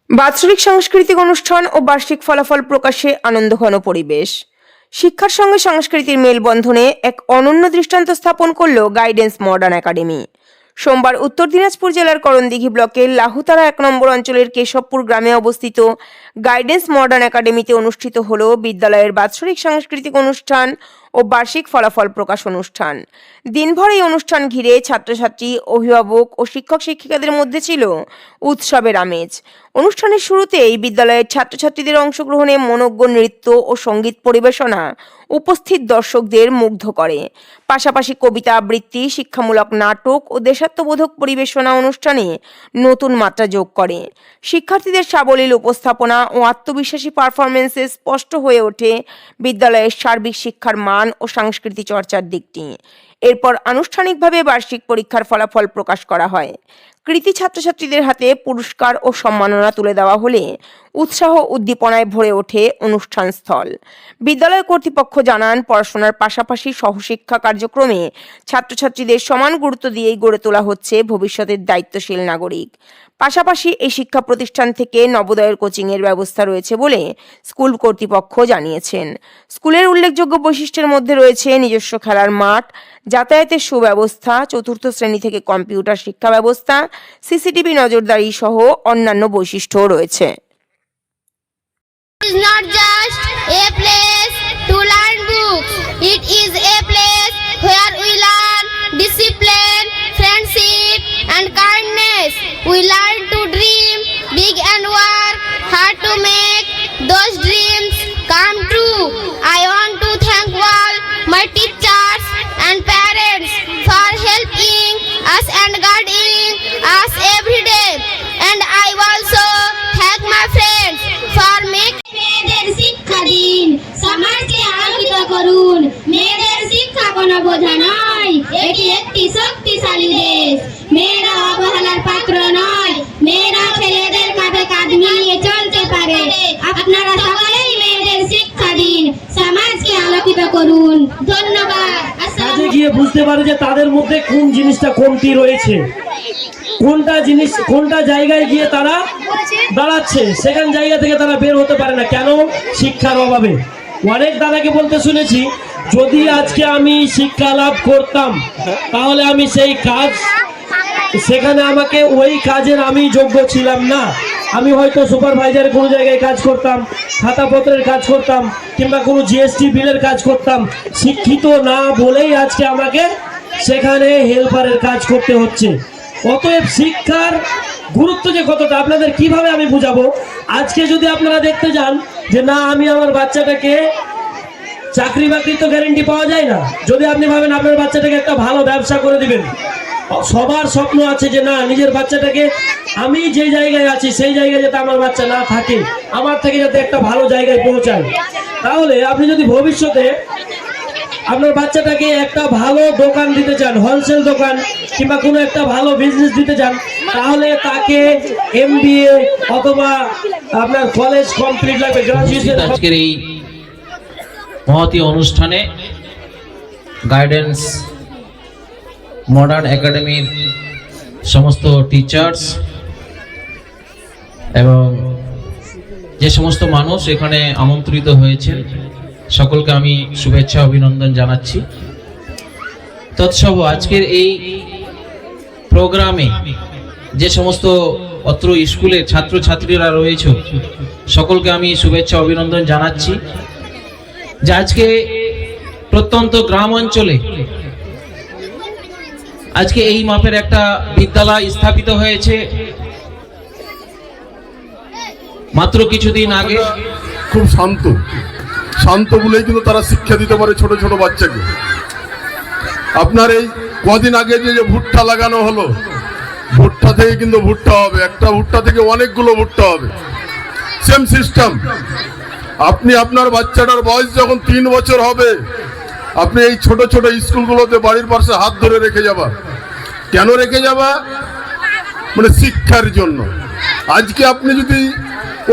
বাৎসরিক সাংস্কৃতিক অনুষ্ঠান ও বার্ষিক ফলাফল প্রকাশে আনন্দঘন পরিবেশ। শিক্ষার সঙ্গে সংস্কৃতির মেলবন্ধনে এক অনন্য দৃষ্টান্ত স্থাপন করল গাইডেন্স মডার্ন একাডেমি। সোমবার উত্তর দিনাজপুর জেলার করণদিঘি ব্লকের লাহুতারা 1 নম্বর অঞ্চলের কেশবপুর গ্রামে অবস্থিত গাইডেন্স মডার্ন একাডেমিতে অনুষ্ঠিত হল বিদ্যালয়ের বাৎসরিক সাংস্কৃতিক অনুষ্ঠান ও বার্ষিক ফলাফল প্রকাশ অনুষ্ঠান। দিনভর এই অনুষ্ঠান ঘিরে ছাত্রছাত্রী, অভিভাবক ও শিক্ষক শিক্ষিকাদের মধ্যে ছিল উৎসবের আমেজ। অনুষ্ঠানের শুরুতেই বিদ্যালয়ের ছাত্রছাত্রীদের অংশগ্রহণে মনোজ্ঞ নৃত্য ও সঙ্গীত পরিবেশনা উপস্থিত দর্শকদের মুগ্ধ করে। পাশাপাশি কবিতা আবৃত্তি, শিক্ষামূলক নাটক ও দেশাত্মবোধক পরিবেশনা অনুষ্ঠানে নতুন মাত্রা যোগ করে। শিক্ষার্থীদের সাবলীল উপস্থাপনা ও আত্মবিশ্বাসী পারফরমেন্সে স্পষ্ট হয়ে ওঠে বিদ্যালয়ের সার্বিক শিক্ষার মান ও সাংস্কৃতিক চর্চার দিকটি। এরপর আনুষ্ঠানিকভাবে বার্ষিক পরীক্ষার ফলাফল প্রকাশ করা হয়। কৃতী ছাত্রছাত্রীদের হাতে পুরস্কার ও সম্মাননা তুলে দেওয়া হলে উৎসাহ উদ্দীপনায় ভরে ওঠে অনুষ্ঠান স্থল। বিদ্যালয় কর্তৃপক্ষ জানান, পড়াশোনার পাশাপাশি সহশিক্ষা কার্যক্রমে ছাত্রছাত্রীদের সমান গুরুত্ব দিয়েই গড়ে তোলা হচ্ছে ভবিষ্যতের দায়িত্বশীল নাগরিক। পাশাপাশি এই শিক্ষা প্রতিষ্ঠান থেকে নবোদয়ের কোচিংয়ের ব্যবস্থা রয়েছে বলে স্কুল কর্তৃপক্ষ জানিয়েছেন। স্কুলের উল্লেখযোগ্য বৈশিষ্ট্যের মধ্যে রয়েছে নিজস্ব খেলার মাঠ, যাতায়াতের সুব্যবস্থা, 4th শ্রেণী থেকে কম্পিউটার শিক্ষা ব্যবস্থা, সিসিটিভি নজরদারি সহ অন্যান্য বৈশিষ্ট্যও রয়েছে। It is not just a place to learn books. It is a place where we learn discipline, friendship and kindness. We learn to dream big and work hard to make those dreams come true. I want to thank all my teachers and parents for helping us and guiding us every day. And I also thank my friends for making মেয়েদের শিক্ষা দিন, সমাজকে আলোকিত করুন। মেয়েদের শিক্ষা কোনো বোঝা নয়, এটি একটি শক্তিশালী দেশ। মেয়েরা অবহেলার পাত্র নয়, মেয়েরা ছেলেদের কাঁধে কাঁধ মিলিয়ে চলতে পারে। আপনারা সকলেই মেয়েদের শিক্ষা দিন, সমাজকে আলোকিত করুন। ধন্যবাদ। কাজে গিয়ে বুঝতে পারে যে তাদের মধ্যে কোন জিনিসটা কমতি রয়েছে, কোনটা জায়গায় গিয়ে তারা দাঁড়াচ্ছে, সেখান জায়গা থেকে তারা বের হতে পারে না। কেন? শিক্ষার অভাবে। অনেক দাদাকে বলতে শুনেছি, যদি আজকে আমি শিক্ষা লাভ করতাম তাহলে আমি সেই কাজ, সেখানে আমাকে ওই কাজের আমি যোগ্য ছিলাম না। আমি হয়তো সুপারভাইজারের কোনো জায়গায় কাজ করতাম, খাতাপত্রের কাজ করতাম, কিংবা কোনো জিএসটি বিলের কাজ করতাম। শিক্ষিত না বলেই আজকে আমাকে সেখানে হেল্পারের কাজ করতে হচ্ছে। অতএব শিক্ষার গুরুত্ব যে কতটা আপনাদের কিভাবে আমি বুঝাবো। আজকে যদি আপনারা দেখতে যান যে না, আমি আমার বাচ্চাটাকে, চাকরি বাকরির তো গ্যারেন্টি পাওয়া যায় না। যদি আপনি ভাবেন আপনার বাচ্চাটাকে একটা ভালো ব্যবসা করে দিবেন, সবার স্বপ্ন আছে যে না, নিজের বাচ্চাটাকে আমি যে জায়গায় আছি সেই জায়গায় যাতে আমার বাচ্চা না থাকে, আমার থেকে যাতে একটা ভালো জায়গায় পৌঁছায়। তাহলে আপনি যদি ভবিষ্যতে আপনার বাচ্চাটাকে একটা ভালো দোকান দিতে চান, হোলসেল দোকান কিংবা কোনো একটা ভালো বিজনেস দিতে চান, তাহলে তাকে MBA অথবা আপনার কলেজ কমপ্লিট লাগবে, গ্রাজুয়েশন। আজকের এই মহতী অনুষ্ঠানে গাইডেন্স মডার্ন একাডেমির সমস্ত টিচার্স এবং যে সমস্ত মানুষ এখানে আমন্ত্রিত হয়েছে, সকলকে আমি শুভেচ্ছা অভিনন্দন জানাচ্ছি। তৎসব আজকের এই প্রোগ্রামে যে সমস্ত অত্র স্কুলের ছাত্রছাত্রীরা রয়েছে, সকলকে আমি শুভেচ্ছা অভিনন্দন জানাচ্ছি যে আজকে প্রত্যন্ত গ্রাম অঞ্চলে আজকে এই মাপের একটা বিদ্যালয় স্থাপিত হয়েছে। মাত্র কিছুদিন আগে খুব শান্ত বলেই কিন্তু তারা শিক্ষা দিতে পারে ছোট ছোট বাচ্চাকে। আপনার এই কদিন আগে যে ভুট্টা লাগানো হলো, ভুট্টা থেকে কিন্তু ভুট্টা হবে, একটা ভুট্টা থেকে অনেকগুলো ভুট্টা হবে। Same system. আপনি আপনার বাচ্চাটার বয়স যখন 3 বছর হবে, আপনি এই ছোট ছোট স্কুলগুলোতে বাড়ির পাশে হাত ধরে রেখে যাবা। কেন রেখে যাবা? মানে শিক্ষার জন্য। আজকে আপনি যদি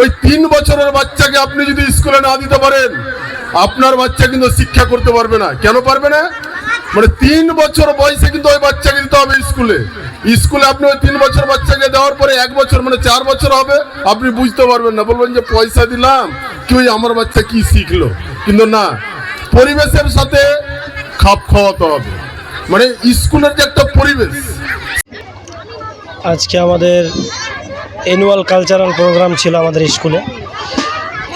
ওই 3 বছরের বাচ্চাকে আপনি যদি স্কুলে না দিতে পারেন, আপনার বাচ্চা কিন্তু শিক্ষা করতে পারবে না। কেন পারবে না? মানে 3 বছর বয়সে কিন্তু ওই বাচ্চাকে দিতে হবে স্কুলে। স্কুলে আপনি ওই 3 বছর বাচ্চাকে দেওয়ার পরে 1 বছর মানে 4 বছর হবে, আপনি বুঝতে পারবেন না, বলবেন যে পয়সা দিলাম কি ওই আমার বাচ্চা কি শিখলো। কিন্তু না, পরিবেশের সাথে খাপ খাওয়াতে হবে, মানে স্কুলের যে একটা পরিবেশ। আজকে আমাদের অ্যানুয়াল কালচারাল প্রোগ্রাম ছিল আমাদের স্কুলে।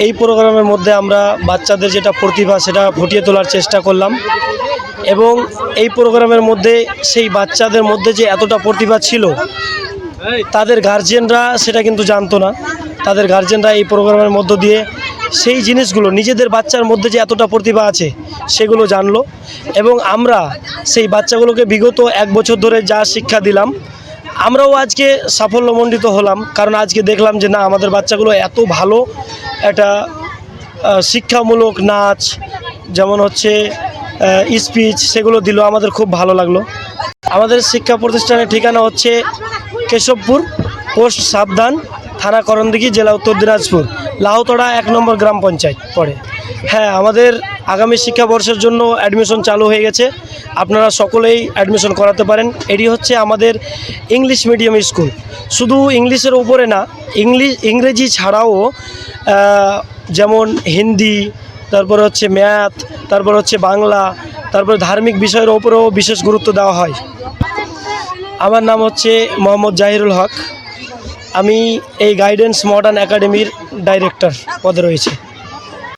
এই প্রোগ্রামের মধ্যে আমরা বাচ্চাদের যেটা প্রতিভা সেটা ফুটিয়ে তোলার চেষ্টা করলাম, এবং এই প্রোগ্রামের মধ্যে সেই বাচ্চাদের মধ্যে যে এতটা প্রতিভা ছিল তাদের গার্জিয়ানরা সেটা কিন্তু জানতো না। তাদের গার্জিয়ানরা এই প্রোগ্রামের মধ্য দিয়ে সেই জিনিসগুলো, নিজেদের বাচ্চার মধ্যে যে এতটা প্রতিভা আছে সেগুলো জানলো, এবং আমরা সেই বাচ্চাগুলোকে বিগত 1 বছর ধরে যা শিক্ষা দিলাম আমরাও আজকে সাফল্যমণ্ডিত হলাম। কারণ আজকে দেখলাম যে না, আমাদের বাচ্চাগুলো এত ভালো একটা শিক্ষামূলক নাচ, যেমন হচ্ছে স্পিচ, সেগুলো দিল, আমাদের খুব ভালো লাগলো। আমাদের শিক্ষা প্রতিষ্ঠানের ঠিকানা হচ্ছে কেশবপুর, পোস্ট সাবধান, থানা করণদিঘি, জেলা উত্তর দিনাজপুর, লাউতড়া 1 নম্বর গ্রাম পঞ্চায়েত পড়ে। হ্যাঁ, আমাদের আগামী শিক্ষাবর্ষের জন্য অ্যাডমিশন চালু হয়ে গেছে, আপনারা সকলেই অ্যাডমিশন করাতে পারেন। এটি হচ্ছে আমাদের ইংলিশ মিডিয়াম স্কুল। শুধু ইংলিশের উপরে না, ইংরেজি ছাড়াও যেমন হিন্দি, তারপরে হচ্ছে ম্যাথ, তারপর হচ্ছে বাংলা, তারপরে ধার্মিক বিষয়ের ওপরেও বিশেষ গুরুত্ব দেওয়া হয়। আমার নাম হচ্ছে মোহাম্মদ জাহিরুল হক, আমি এই গাইডেন্স মডার্ন একাডেমির ডাইরেক্টর পদে রয়েছে।